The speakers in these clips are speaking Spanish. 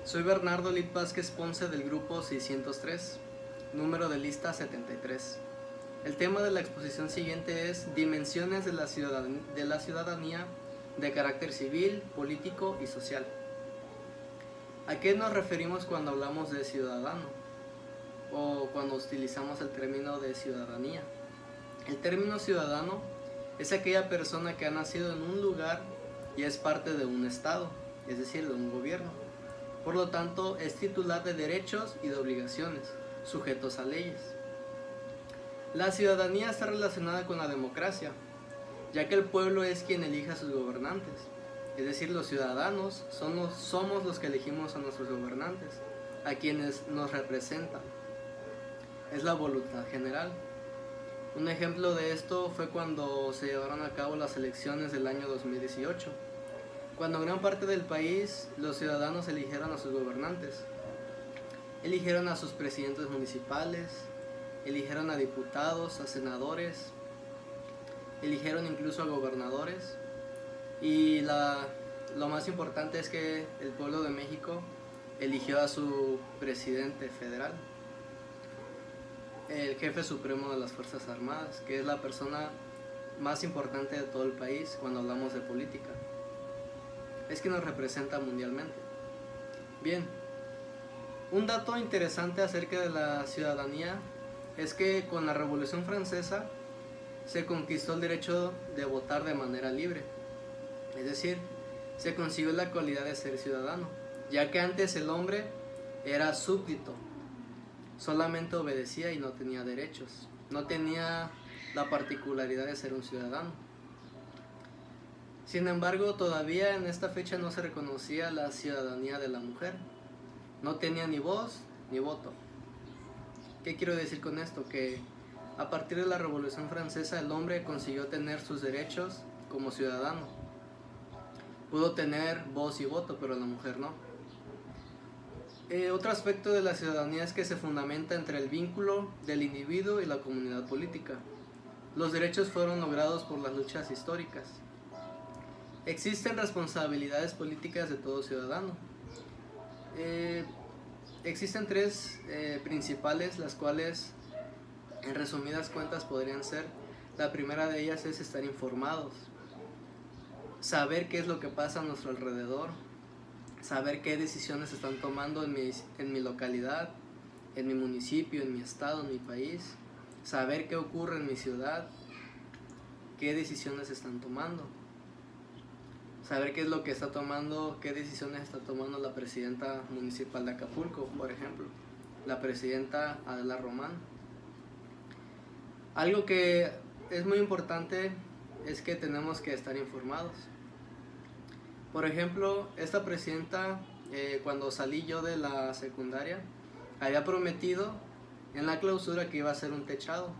Soy Bernardo Lid Vázquez Ponce del grupo 603, número de lista 73. El tema de la exposición siguiente es Dimensiones de la ciudadanía de carácter civil, político y social. ¿A qué nos referimos cuando hablamos de ciudadano? O cuando utilizamos el término de ciudadanía. El término ciudadano es aquella persona que ha nacido en un lugar y es parte de un estado, es decir, de un gobierno. Por lo tanto, es titular de derechos y de obligaciones, sujetos a leyes. La ciudadanía está relacionada con la democracia, ya que el pueblo es quien elige a sus gobernantes. Es decir, los ciudadanos somos los que elegimos a nuestros gobernantes, a quienes nos representan. Es la voluntad general. Un ejemplo de esto fue cuando se llevaron a cabo las elecciones del año 2018, cuando gran parte del país los ciudadanos eligieron a sus gobernantes. Eligieron a sus presidentes municipales, eligieron a diputados, a senadores, eligieron incluso a gobernadores. Y lo más importante es que el pueblo de México eligió a su presidente federal, el jefe supremo de las Fuerzas Armadas, que es la persona más importante de todo el país cuando hablamos de política. Es que nos representa mundialmente. Bien, un dato interesante acerca de la ciudadanía es que con la Revolución Francesa se conquistó el derecho de votar de manera libre. Es decir, se consiguió la cualidad de ser ciudadano, ya que antes el hombre era súbdito, solamente obedecía y no tenía derechos, no tenía la particularidad de ser un ciudadano. Sin embargo, todavía en esta fecha no se reconocía la ciudadanía de la mujer. No tenía ni voz ni voto. ¿Qué quiero decir con esto? Que a partir de la Revolución Francesa el hombre consiguió tener sus derechos como ciudadano. Pudo tener voz y voto, pero la mujer no. Otro aspecto de la ciudadanía es que se fundamenta entre el vínculo del individuo y la comunidad política. Los derechos fueron logrados por las luchas históricas. Existen responsabilidades políticas de todo ciudadano. Existen tres principales, las cuales en resumidas cuentas podrían ser: la primera de ellas es estar informados, saber qué es lo que pasa a nuestro alrededor, saber qué decisiones se están tomando en mi localidad, en mi municipio, en mi estado, en mi país, saber qué ocurre en mi ciudad, qué decisiones se están tomando. Saber qué es lo que está tomando, qué decisiones está tomando la presidenta municipal de Acapulco, por ejemplo, la presidenta Adela Román. Algo que es muy importante es que tenemos que estar informados. Por ejemplo, esta presidenta, cuando salí yo de la secundaria, había prometido en la clausura que iba a hacer un techado.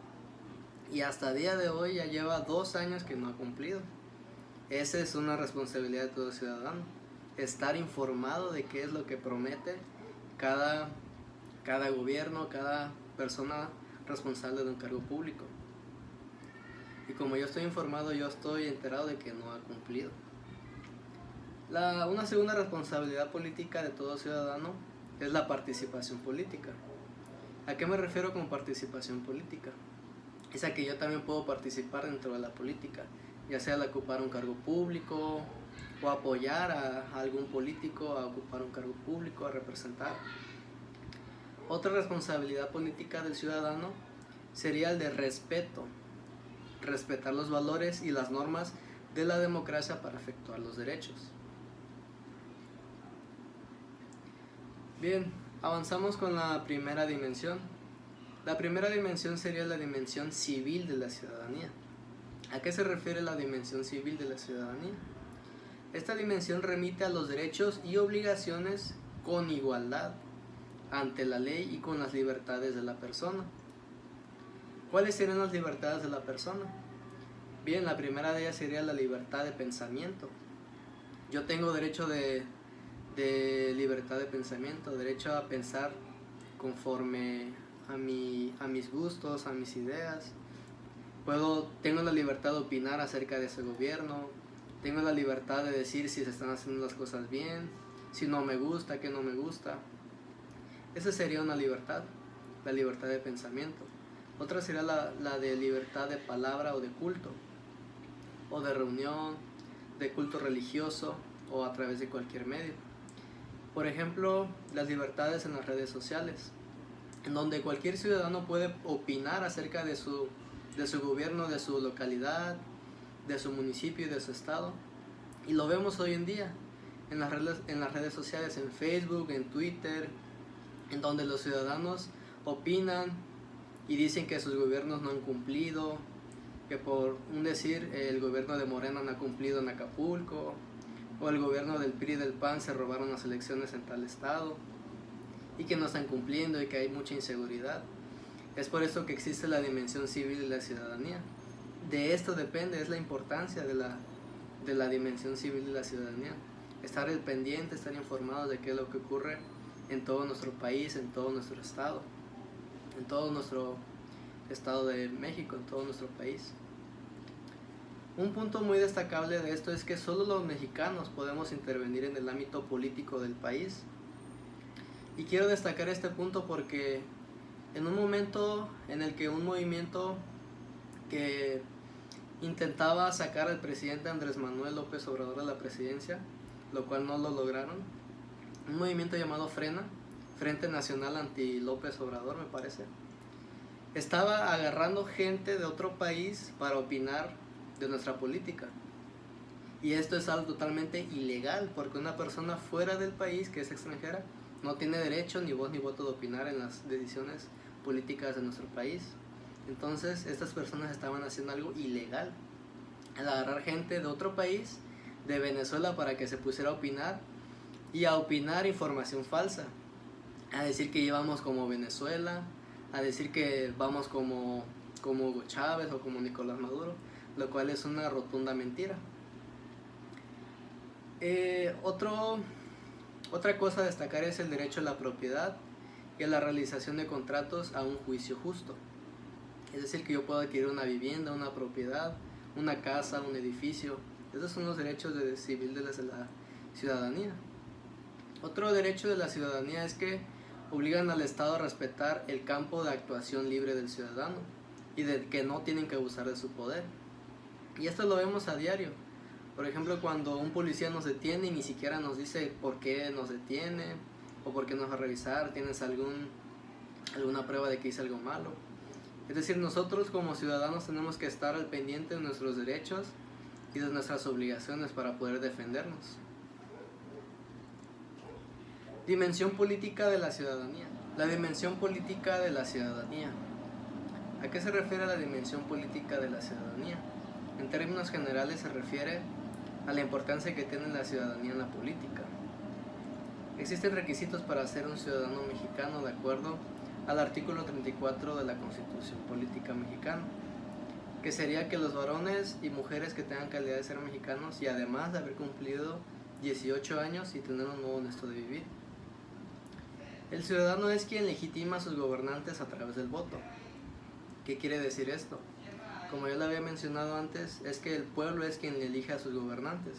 Y hasta el día de hoy ya lleva 2 años que no ha cumplido. Esa es una responsabilidad de todo ciudadano, estar informado de qué es lo que promete cada gobierno, cada persona responsable de un cargo público. Y como yo estoy informado, yo estoy enterado de que no ha cumplido. Una segunda responsabilidad política de todo ciudadano es la participación política. ¿A qué me refiero con participación política? Es a que yo también puedo participar dentro de la política, ya sea al ocupar un cargo público o apoyar a algún político a ocupar un cargo público, a representar. Otra responsabilidad política del ciudadano sería el de respeto, respetar los valores y las normas de la democracia para efectuar los derechos. Bien, avanzamos con la primera dimensión. La primera dimensión sería la dimensión civil de la ciudadanía. ¿A qué se refiere la dimensión civil de la ciudadanía? Esta dimensión remite a los derechos y obligaciones con igualdad ante la ley y con las libertades de la persona. ¿Cuáles serían las libertades de la persona? Bien, la primera de ellas sería la libertad de pensamiento. Yo tengo derecho de libertad de pensamiento, derecho a pensar conforme a mis gustos, a mis ideas. Tengo la libertad de opinar acerca de ese gobierno, tengo la libertad de decir si se están haciendo las cosas bien si no me gusta, qué no me gusta. Esa sería una libertad, la libertad de pensamiento. Otra sería la de libertad de palabra o de culto, o de reunión, de culto religioso o a través de cualquier medio. Por ejemplo, las libertades en las redes sociales, en donde cualquier ciudadano puede opinar acerca de su gobierno, de su localidad, de su municipio y de su estado. Y lo vemos hoy en día en las redes sociales, en Facebook, en Twitter, en donde los ciudadanos opinan y dicen que sus gobiernos no han cumplido, que por un decir el gobierno de Morena no ha cumplido en Acapulco, o el gobierno del PRI y del PAN se robaron las elecciones en tal estado, y que no están cumpliendo y que hay mucha inseguridad. Es por eso que existe la dimensión civil de la ciudadanía. De esto depende, es la importancia de la dimensión civil de la ciudadanía. Estar al pendiente, estar informados de qué es lo que ocurre en todo nuestro país, en todo nuestro estado, en todo nuestro estado de México, en todo nuestro país. Un punto muy destacable de esto es que solo los mexicanos podemos intervenir en el ámbito político del país. Y quiero destacar este punto porque en un momento en el que un movimiento que intentaba sacar al presidente Andrés Manuel López Obrador de la presidencia, lo cual no lo lograron, un movimiento llamado Frente Nacional Anti López Obrador, me parece, estaba agarrando gente de otro país para opinar de nuestra política. Y esto es algo totalmente ilegal, porque una persona fuera del país, que es extranjera, no tiene derecho, ni voz ni voto de opinar en las decisiones políticas de nuestro país. Entonces estas personas estaban haciendo algo ilegal al agarrar gente de otro país, de Venezuela, para que se pusiera a opinar, y a opinar información falsa, a decir que llevamos como Venezuela, a decir que vamos como Hugo Chávez o como Nicolás Maduro, lo cual es una rotunda mentira. Otra cosa a destacar es el derecho a la propiedad y a la realización de contratos a un juicio justo. Es decir, que yo puedo adquirir una vivienda, una propiedad, una casa, un edificio. Esos son los derechos civiles de la ciudadanía. Otro derecho de la ciudadanía es que obligan al Estado a respetar el campo de actuación libre del ciudadano y de que no tienen que abusar de su poder. Y esto lo vemos a diario. Por ejemplo, cuando un policía nos detiene y ni siquiera nos dice por qué nos detiene o por qué nos va a revisar, tienes alguna prueba de que hice algo malo. Es decir, nosotros como ciudadanos tenemos que estar al pendiente de nuestros derechos y de nuestras obligaciones para poder defendernos. Dimensión política de la ciudadanía. La dimensión política de la ciudadanía. ¿A qué se refiere la dimensión política de la ciudadanía? En términos generales se refiere a la importancia que tiene la ciudadanía en la política. Existen requisitos para ser un ciudadano mexicano de acuerdo al artículo 34 de la Constitución Política Mexicana, que sería que los varones y mujeres que tengan calidad de ser mexicanos y además de haber cumplido 18 años y tener un modo honesto de vivir. El ciudadano es quien legitima a sus gobernantes a través del voto. ¿Qué quiere decir esto? Como ya lo había mencionado antes, es que el pueblo es quien elige a sus gobernantes.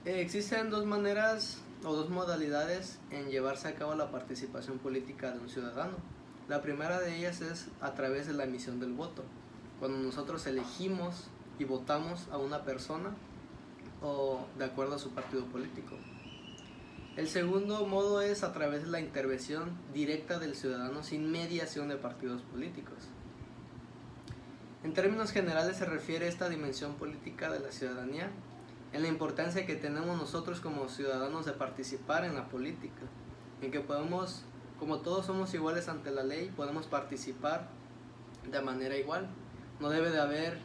Existen dos maneras o dos modalidades en llevarse a cabo la participación política de un ciudadano. La primera de ellas es a través de la emisión del voto, cuando nosotros elegimos y votamos a una persona o de acuerdo a su partido político. El segundo modo es a través de la intervención directa del ciudadano sin mediación de partidos políticos. En términos generales se refiere a esta dimensión política de la ciudadanía en la importancia que tenemos nosotros como ciudadanos de participar en la política, en que podemos, como todos somos iguales ante la ley, podemos participar de manera igual. No debe de haber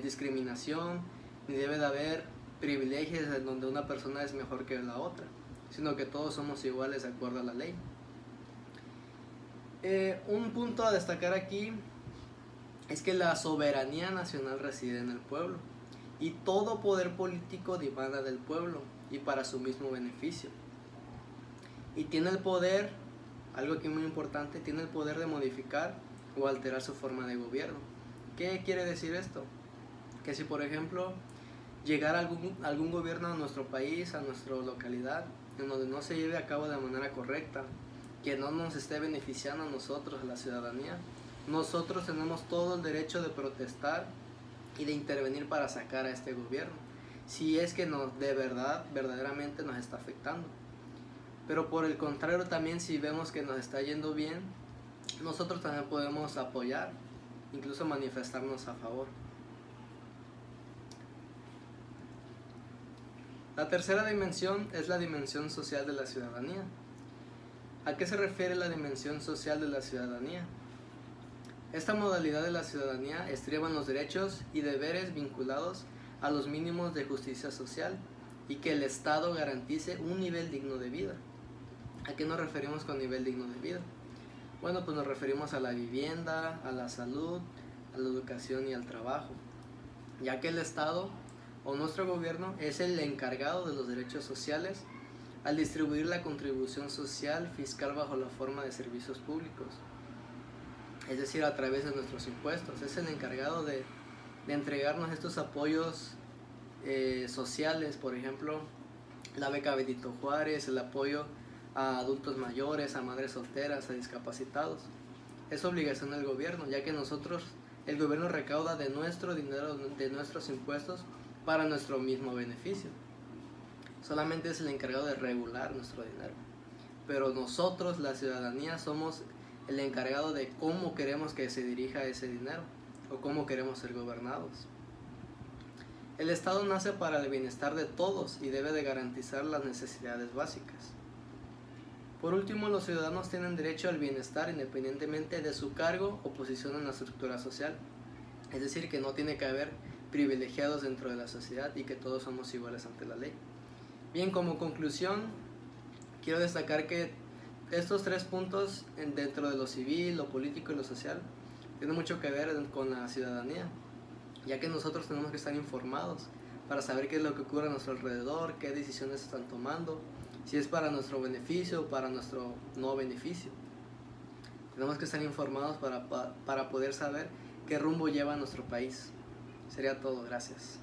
discriminación, ni debe de haber privilegios en donde una persona es mejor que la otra, sino que todos somos iguales de acuerdo a la ley. Un punto a destacar aquí es que la soberanía nacional reside en el pueblo y todo poder político dimana del pueblo y para su mismo beneficio. Y tiene el poder, algo aquí muy importante, tiene el poder de modificar o alterar su forma de gobierno. ¿Qué quiere decir esto? Que si por ejemplo llegar a algún gobierno a nuestro país, a nuestra localidad, en donde no se lleve a cabo de manera correcta, que no nos esté beneficiando a nosotros, a la ciudadanía, nosotros tenemos todo el derecho de protestar y de intervenir para sacar a este gobierno, si es que de verdad, verdaderamente nos está afectando. Pero por el contrario también, si vemos que nos está yendo bien, nosotros también podemos apoyar, incluso manifestarnos a favor. La tercera dimensión es la dimensión social de la ciudadanía. ¿A qué se refiere la dimensión social de la ciudadanía? Esta modalidad de la ciudadanía estriba en los derechos y deberes vinculados a los mínimos de justicia social y que el Estado garantice un nivel digno de vida. ¿A qué nos referimos con nivel digno de vida? Bueno, pues nos referimos a la vivienda, a la salud, a la educación y al trabajo, ya que el Estado o nuestro gobierno es el encargado de los derechos sociales al distribuir la contribución social fiscal bajo la forma de servicios públicos, es decir, a través de nuestros impuestos. Es el encargado de entregarnos estos apoyos sociales, por ejemplo, la beca Benito Juárez, el apoyo a adultos mayores, a madres solteras, a discapacitados. Es obligación del gobierno, ya que el gobierno recauda de nuestro dinero, de nuestros impuestos, para nuestro mismo beneficio. Solamente es el encargado de regular nuestro dinero. Pero nosotros, la ciudadanía, somos el encargado de cómo queremos que se dirija ese dinero o cómo queremos ser gobernados. El Estado nace para el bienestar de todos y debe de garantizar las necesidades básicas. Por último, los ciudadanos tienen derecho al bienestar independientemente de su cargo o posición en la estructura social. Es decir, que no tiene que haber privilegiados dentro de la sociedad y que todos somos iguales ante la ley. Bien, como conclusión, quiero destacar que estos tres puntos dentro de lo civil, lo político y lo social tienen mucho que ver con la ciudadanía, ya que nosotros tenemos que estar informados para saber qué es lo que ocurre a nuestro alrededor, qué decisiones están tomando, si es para nuestro beneficio o para nuestro no beneficio. Tenemos que estar informados para poder saber qué rumbo lleva nuestro país. Sería todo, gracias.